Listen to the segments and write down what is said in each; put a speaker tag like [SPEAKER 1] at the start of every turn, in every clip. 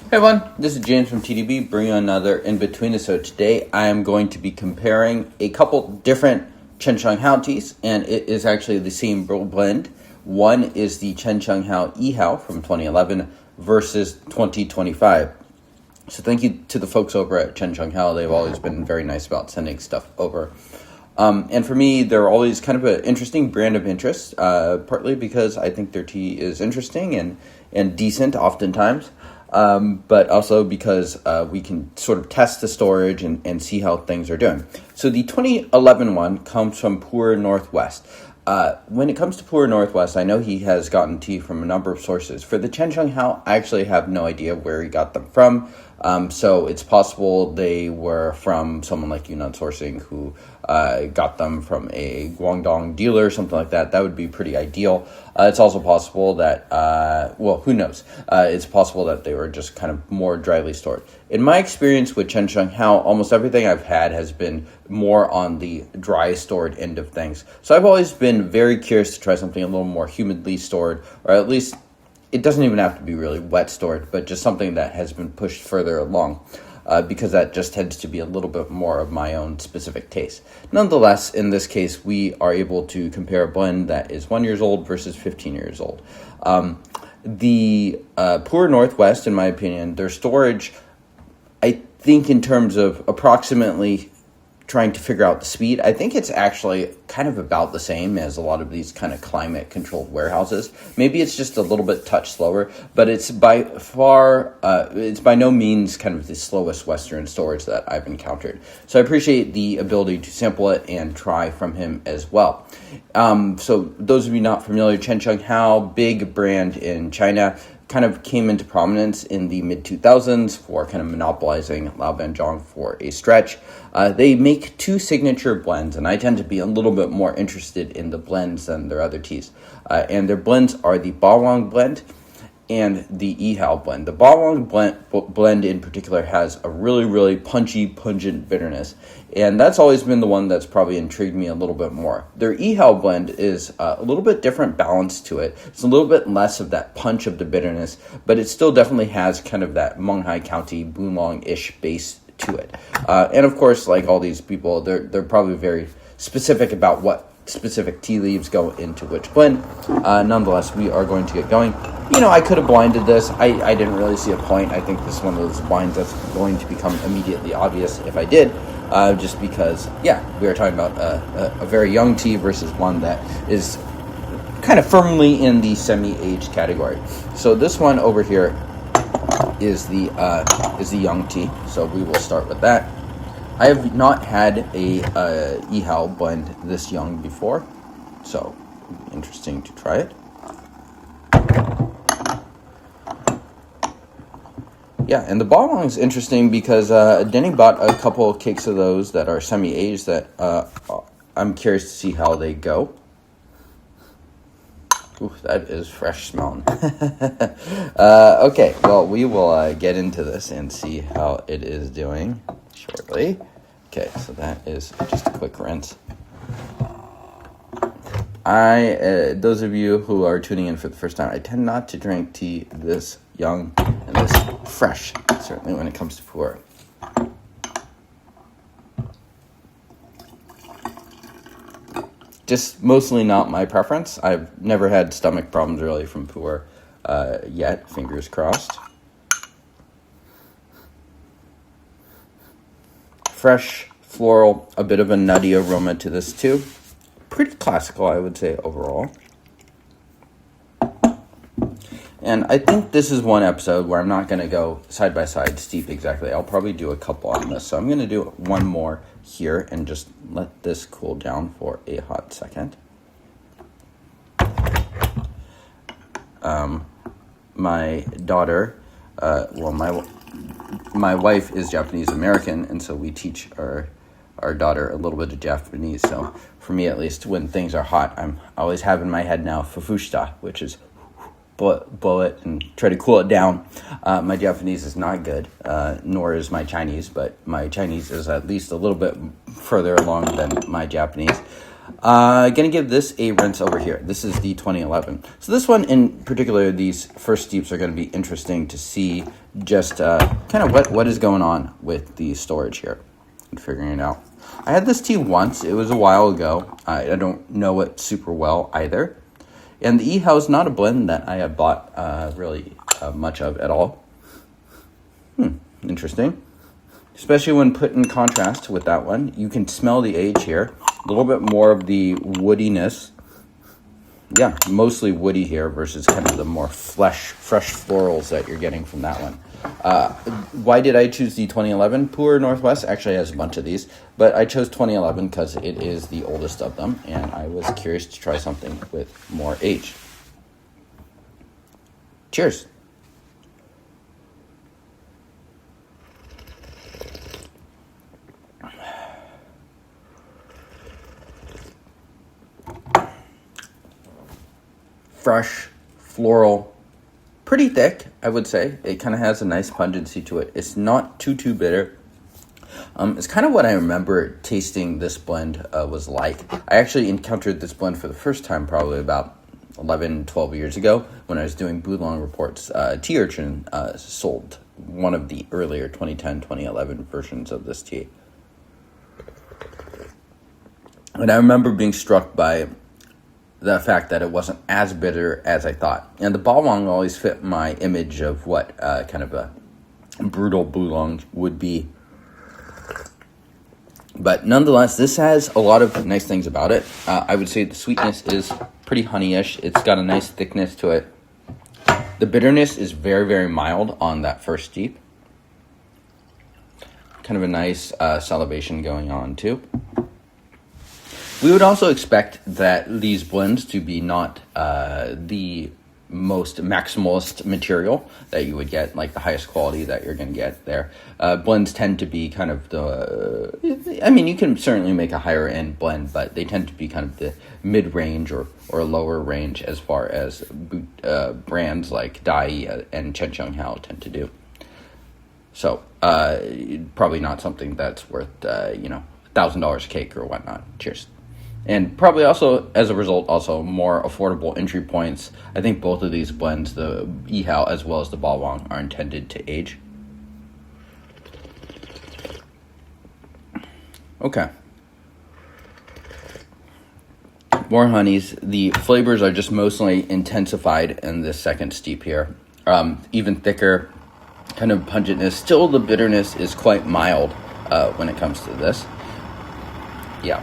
[SPEAKER 1] Hey everyone, this is James from TDB bringing you another Inbetweenisode. Today I am going to be comparing a couple different Chensheng Hao teas, and it is actually the same blend. One is the Chensheng Hao Yihao from 2011 versus 2025. So thank you to the folks over at Chensheng Hao. They've always been very nice about sending stuff over. And for me, they're always kind of an interesting brand of interest, partly because I think their tea is interesting and decent oftentimes. But also because we can sort of test the storage and see how things are doing. So the 2011 one comes from Poor Northwest. When it comes to Poor Northwest, I know he has gotten tea from a number of sources. For the Chensheng Hao, I actually have no idea where he got them from. So it's possible they were from someone like Yunnan Sourcing who got them from a Guangdong dealer or something like that. That would be pretty ideal. It's also possible that, who knows? It's possible that they were just kind of more dryly stored. In my experience with Chensheng Hao, almost everything I've had has been more on the dry stored end of things. So I've always been very curious to try something a little more humidly stored, or at least it doesn't even have to be really wet stored, but just something that has been pushed further along, because that just tends to be a little bit more of my own specific taste. Nonetheless, in this case, we are able to compare a blend that is 1 year old versus 15 years old. The Poor Northwest, in my opinion, their storage, I think in terms of approximately trying to figure out the speed, I think it's actually kind of about the same as a lot of these kind of climate-controlled warehouses. Maybe it's just a little bit touch slower, but it's by no means kind of the slowest Western storage that I've encountered. So I appreciate the ability to sample it and try from him as well. So those of you not familiar, Chensheng Hao, big brand in China, kind of came into prominence in the mid-2000s for kind of monopolizing Lao Banjiang for a stretch. They make two signature blends, and I tend to be a little bit more interested in the blends than their other teas. And their blends are the Bawang blend and the Yihao blend. The Bawang blend in particular has a really, really punchy, pungent bitterness, and that's always been the one that's probably intrigued me a little bit more. Their Yihao blend is a little bit different balance to it. It's a little bit less of that punch of the bitterness, but it still definitely has kind of that Munghai County, Boonlong-ish base to it. And of course, like all these people, they're probably very specific about what specific tea leaves go into which blend. Nonetheless, we are going to get going. I could have blinded this. I didn't really see a point. I think this is one of those blinds that's going to become immediately obvious if I did, just because, we are talking about a very young tea versus one that is kind of firmly in the semi-aged category. So this one over here is the young tea. So we will start with that. I have not had a Yihao blend this young before, so interesting to try it. Yeah, and the Bawang is interesting because Denny bought a couple of cakes of those that are semi-aged that I'm curious to see how they go. Ooh, that is fresh smelling. Okay, well, we will get into this and see how it is doing shortly. Okay, so that is just a quick rinse. Those of you who are tuning in for the first time, I tend not to drink tea this young and this fresh, certainly when it comes to Pu'er. Just mostly not my preference. I've never had stomach problems really from Pu'er yet, fingers crossed. Fresh, floral, a bit of a nutty aroma to this too. Pretty classical, I would say, overall. And I think this is one episode where I'm not going to go side by side steep exactly. I'll probably do a couple on this. So I'm going to do one more here and just let this cool down for a hot second. My daughter, my wife is Japanese American, and so we teach our daughter a little bit of Japanese. So for me, at least, when things are hot, I'm always have in my head now fufushita, which is blow it and try to cool it down. My Japanese is not good, nor is my Chinese, but my Chinese is at least a little bit further along than my Japanese. Gonna give this a rinse over here. This is the 2011. So this one in particular, these first steeps are going to be interesting to see just kind of what is going on with the storage here and figuring it out. I had this tea once. It was a while ago. I don't know it super well either. And the Yihao is not a blend that I have bought really much of at all. Interesting. Especially when put in contrast with that one. You can smell the age here. A little bit more of the woodiness. Yeah, mostly woody here versus kind of the more fresh florals that you're getting from that one. Why did I choose the 2011? Poor Northwest actually has a bunch of these, but I chose 2011 because it is the oldest of them, and I was curious to try something with more age. Cheers. Fresh, floral, pretty thick, I would say. It kind of has a nice pungency to it. It's not too bitter. It's kind of what I remember tasting this blend was like. I actually encountered this blend for the first time probably about 11, 12 years ago when I was doing Boulong Reports. Tea Urchin sold one of the earlier 2010, 2011 versions of this tea. And I remember being struck by the fact that it wasn't as bitter as I thought. And the Boulong always fit my image of what kind of a brutal Boulong would be. But nonetheless, this has a lot of nice things about it. I would say the sweetness is pretty honeyish. It's got a nice thickness to it. The bitterness is very, very mild on that first steep. Kind of a nice salivation going on too. We would also expect that these blends to be not the most maximalist material that you would get, like the highest quality that you're going to get there. Blends tend to be kind of you can certainly make a higher end blend, but they tend to be kind of the mid-range or lower range as far as brands like Dai and Chensheng Hao tend to do. So probably not something that's worth, $1,000 a cake or whatnot. Cheers. And probably also, as a result, also more affordable entry points. I think both of these blends, the Yihao as well as the Boulong, are intended to age. Okay. More honeys. The flavors are just mostly intensified in this second steep here. Even thicker, kind of pungentness. Still, the bitterness is quite mild when it comes to this. Yeah.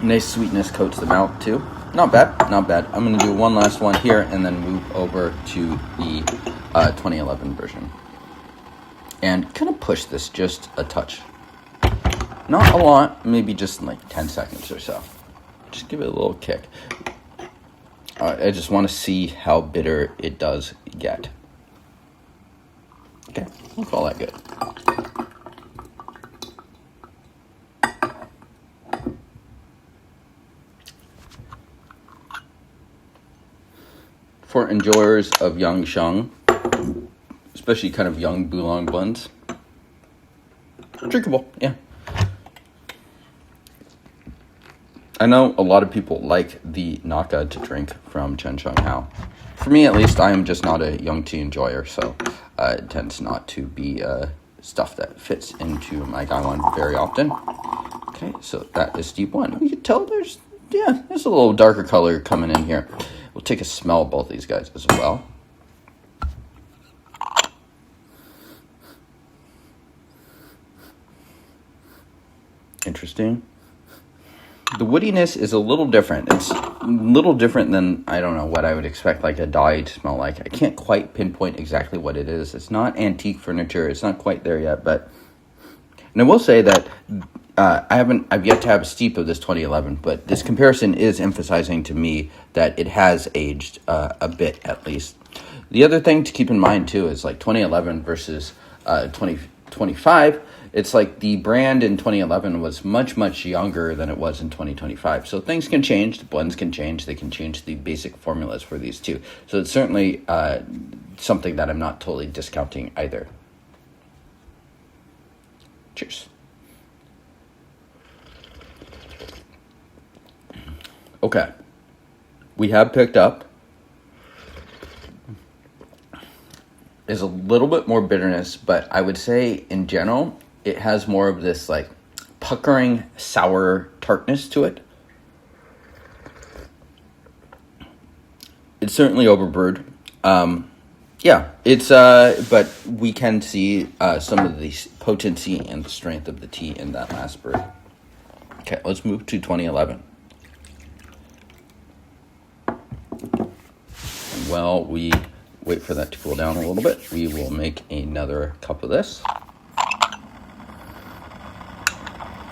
[SPEAKER 1] Nice sweetness coats the mouth too. Not bad. I'm going to do one last one here and then move over to the 2011 version. And kind of push this just a touch. Not a lot, maybe just like 10 seconds or so. Just give it a little kick. I just want to see how bitter it does get. Okay, we'll call that good. For enjoyers of young sheng, especially kind of young Boulong blends, drinkable, yeah. I know a lot of people like the Naka to drink from Chensheng Hao. For me, at least, I am just not a young tea enjoyer, so it tends not to be stuff that fits into my gaiwan very often. Okay, so that is steep one. You can tell there's a little darker color coming in here. We'll take a smell of both these guys as well. Interesting. The woodiness is a little different. It's a little different than, I don't know, what I would expect like a dye to smell like. I can't quite pinpoint exactly what it is. It's not antique furniture. It's not quite there yet, but... And I will say that I've yet to have a steep of this 2011, but this comparison is emphasizing to me that it has aged a bit at least. The other thing to keep in mind too is like 2011 versus 2025. It's like the brand in 2011 was much younger than it was in 2025. So things can change, the blends can change, they can change the basic formulas for these two. So it's certainly something that I'm not totally discounting either. Cheers. Okay, we have picked up is a little bit more bitterness, but I would say in general, it has more of this like puckering, sour tartness to it. It's certainly overbrewed. Yeah, it's but we can see some of the potency and the strength of the tea in that last brew. Okay, let's move to 2011. And while we wait for that to cool down a little bit, we will make another cup of this.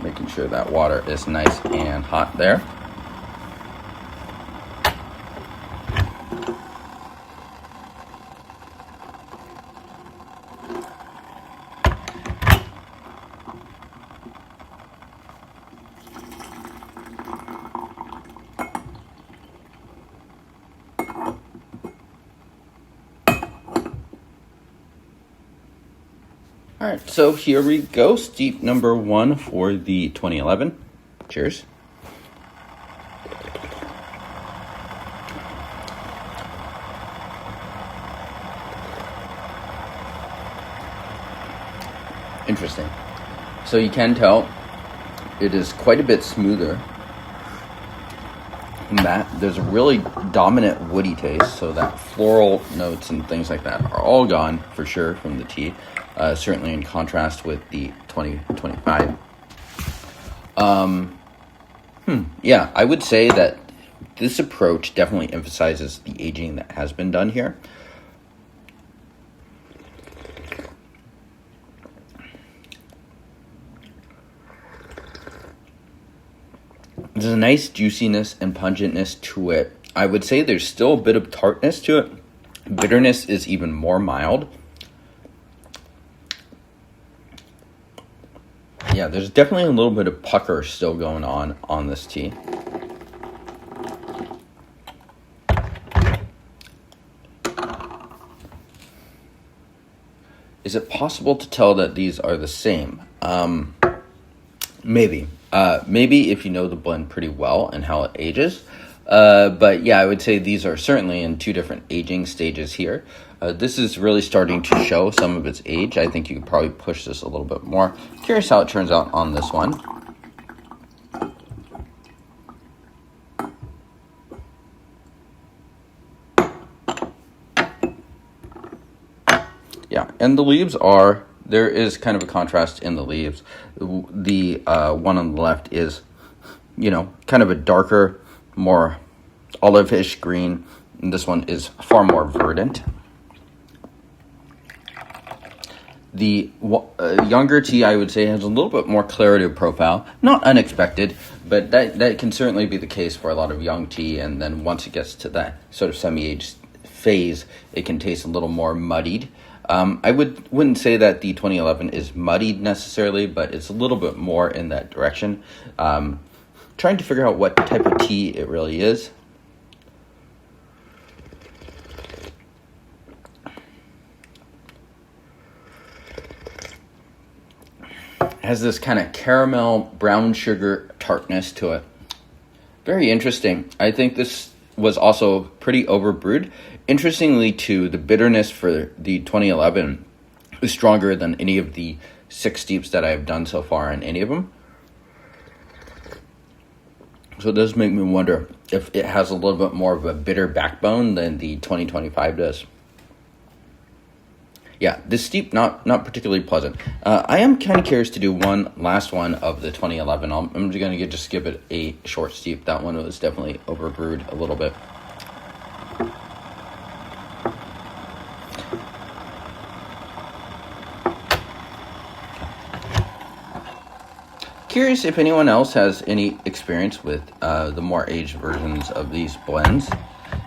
[SPEAKER 1] Making sure that water is nice and hot there. All right, so here we go. Steep number 1 for the 2011. Cheers. Interesting. So you can tell it is quite a bit smoother than that. There's a really dominant woody taste, so that floral notes and things like that are all gone for sure from the tea. Certainly in contrast with the 2025. Yeah, I would say that this approach definitely emphasizes the aging that has been done here. There's a nice juiciness and pungentness to it. I would say there's still a bit of tartness to it. Bitterness is even more mild. Yeah, there's definitely a little bit of pucker still going on this tea. Is it possible to tell that these are the same? Maybe. Maybe if you know the blend pretty well and how it ages. But yeah, I would say these are certainly in 2 different aging stages here. This is really starting to show some of its age. I think you could probably push this a little bit more. Curious how it turns out on this one. Yeah, and the leaves there is kind of a contrast in the leaves. The one on the left is, kind of a darker, more olive-ish green. And this one is far more verdant. The younger tea, I would say, has a little bit more clarity of profile. Not unexpected, but that can certainly be the case for a lot of young tea. And then once it gets to that sort of semi-aged phase, it can taste a little more muddied. I wouldn't say that the 2011 is muddied necessarily, but it's a little bit more in that direction. Trying to figure out what type of tea it really is. It has this kind of caramel brown sugar tartness to it. Very interesting. I think this was also pretty overbrewed. Interestingly, too, the bitterness for the 2011 is stronger than any of the 6 steeps that I have done so far in any of them. So it does make me wonder if it has a little bit more of a bitter backbone than the 2025 does. Yeah, this steep, not particularly pleasant. I am kind of curious to do one last one of the 2011. I'm going to just give it a short steep. That one was definitely overbrewed a little bit. Curious if anyone else has any experience with the more aged versions of these blends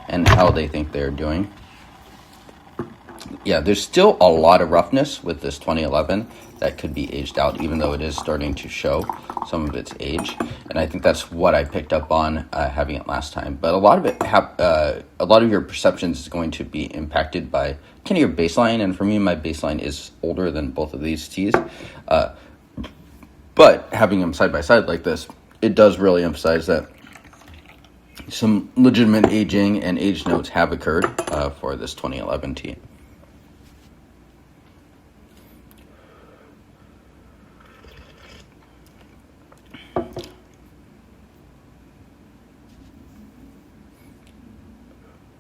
[SPEAKER 1] and how they think they're doing. Yeah, there's still a lot of roughness with this 2011 that could be aged out, even though it is starting to show some of its age. And I think that's what I picked up on having it last time. But a lot of it, a lot of your perceptions is going to be impacted by kind of your baseline. And for me, my baseline is older than both of these teas. But having them side by side like this, it does really emphasize that some legitimate aging and age notes have occurred for this 2011 tea.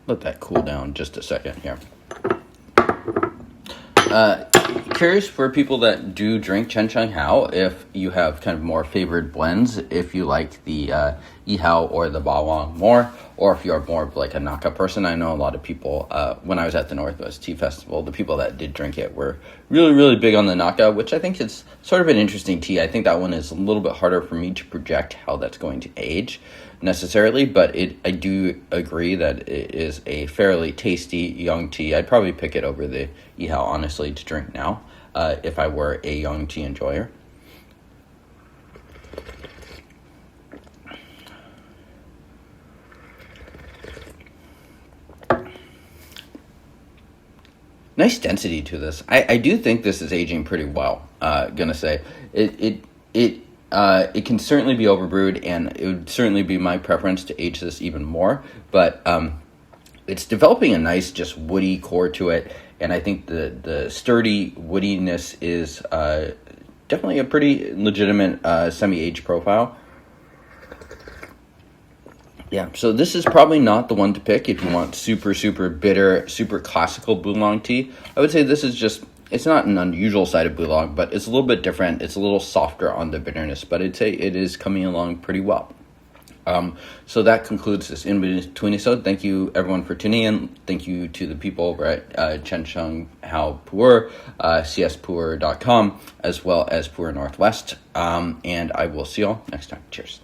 [SPEAKER 1] Let that cool down just a second here. Curious for people that do drink Chensheng Hao, if you have kind of more favored blends, if you like the Yihao or the Bawang more, or if you're more of like a Naka person. I know a lot of people, when I was at the Northwest Tea Festival, the people that did drink it were really, really big on the Naka, which I think is sort of an interesting tea. I think that one is a little bit harder for me to project how that's going to age necessarily, but I do agree that it is a fairly tasty young tea. I'd probably pick it over the Yihao, honestly, to drink now, if I were a young tea enjoyer. Nice density to this. I do think this is aging pretty well. Gonna say it can certainly be overbrewed, and it would certainly be my preference to age this even more. But it's developing a nice, just woody core to it, and I think the sturdy woodiness is definitely a pretty legitimate semi-age profile. Yeah, so this is probably not the one to pick if you want super, super bitter, super classical Oolong tea. I would say this is just, it's not an unusual side of Oolong, but it's a little bit different. It's a little softer on the bitterness, but I'd say it is coming along pretty well. So that concludes this Inbetweenisode. Thank you, everyone, for tuning in. Thank you to the people over at Chensheng Hao Pu'er, cspu'er.com, as well as Pu'er Northwest. And I will see you all next time. Cheers.